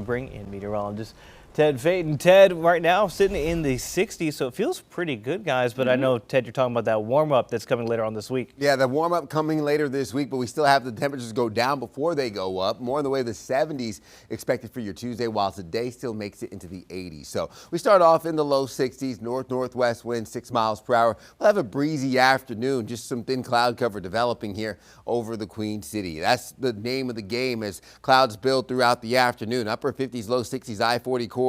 bring in meteorologist Ted Phaeton. Ted, right now sitting in the 60s, so it feels pretty good, guys. But I know, Ted, you're talking about that warm-up that's coming later on this week. Yeah, the warm-up coming later this week, but we still have the temperatures go down before they go up. More in the way of the 70s expected for your Tuesday, while today still makes it into the 80s. So we start off in the low 60s, north-northwest wind, 6 miles per hour. We'll have a breezy afternoon, just some thin cloud cover developing here over the Queen City. That's the name of the game as clouds build throughout the afternoon. Upper 50s, low 60s, I-40 corridor.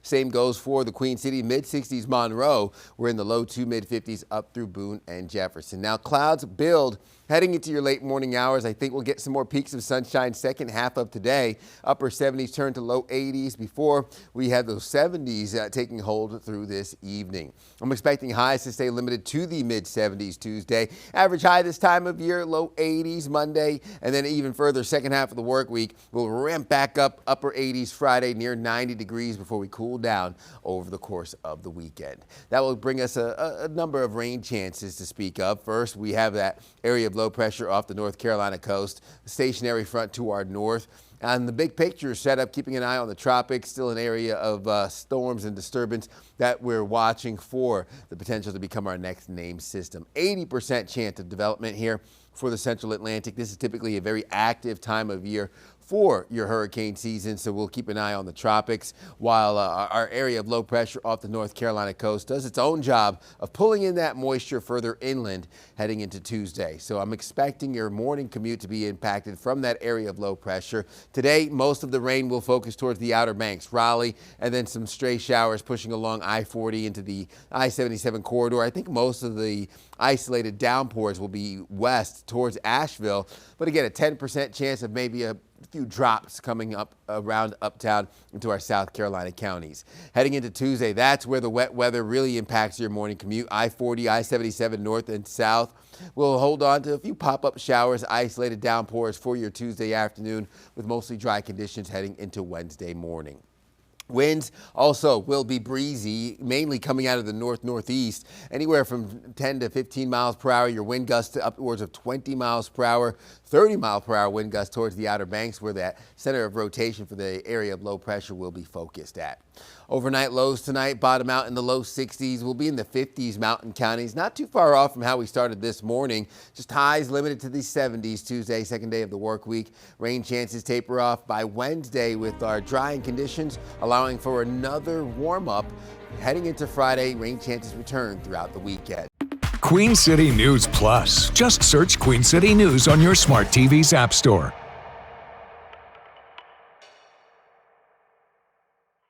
Same goes for the Queen City, mid-60s Monroe. We're in the low to mid-50s up through Boone and Jefferson. Now clouds build heading into your late morning hours. I think we'll get some more peaks of sunshine second half of today. Upper 70s turn to low 80s before we have those 70s taking hold through this evening. I'm expecting highs to stay limited to the mid-70s Tuesday. Average high this time of year, low 80s Monday, and then even further second half of the work week. We'll ramp back up upper 80s Friday, near 90 degrees before we cool down over the course of the weekend. That will bring us a number of rain chances to speak of. First, we have that area of low pressure off the North Carolina coast, the stationary front to our north. And the big picture set up, keeping an eye on the tropics, still an area of storms and disturbance that we're watching for the potential to become our next named system. 80% chance of development here for the central Atlantic. This is typically a very active time of year for your hurricane season, so we'll keep an eye on the tropics while our area of low pressure off the North Carolina coast does its own job of pulling in that moisture further inland heading into Tuesday. So I'm expecting your morning commute to be impacted from that area of low pressure. Today, most of the rain will focus towards the Outer Banks, Raleigh, and then some stray showers pushing along I-40 into the I-77 corridor. I think most of the isolated downpours will be west towards Asheville, but again, a 10% chance of maybe a few drops coming up around uptown into our South Carolina counties. Heading into Tuesday, that's where the wet weather really impacts your morning commute. I-40, I-77 north and south. We'll hold on to a few pop-up showers, isolated downpours for your Tuesday afternoon with mostly dry conditions heading into Wednesday morning. Winds also will be breezy, mainly coming out of the north-northeast, anywhere from 10 to 15 miles per hour. Your wind gusts to upwards of 20 miles per hour, 30 mile per hour wind gusts towards the Outer Banks, where that center of rotation for the area of low pressure will be focused at. Overnight lows tonight bottom out in the low 60s. We'll be in the 50s mountain counties, not too far off from how we started this morning. Just highs limited to the 70s Tuesday, second day of the work week. Rain chances taper off by Wednesday with our drying conditions, allowing for another warm up. Heading into Friday, rain chances return throughout the weekend. Queen City News Plus. Just search Queen City News on your smart TV's app store.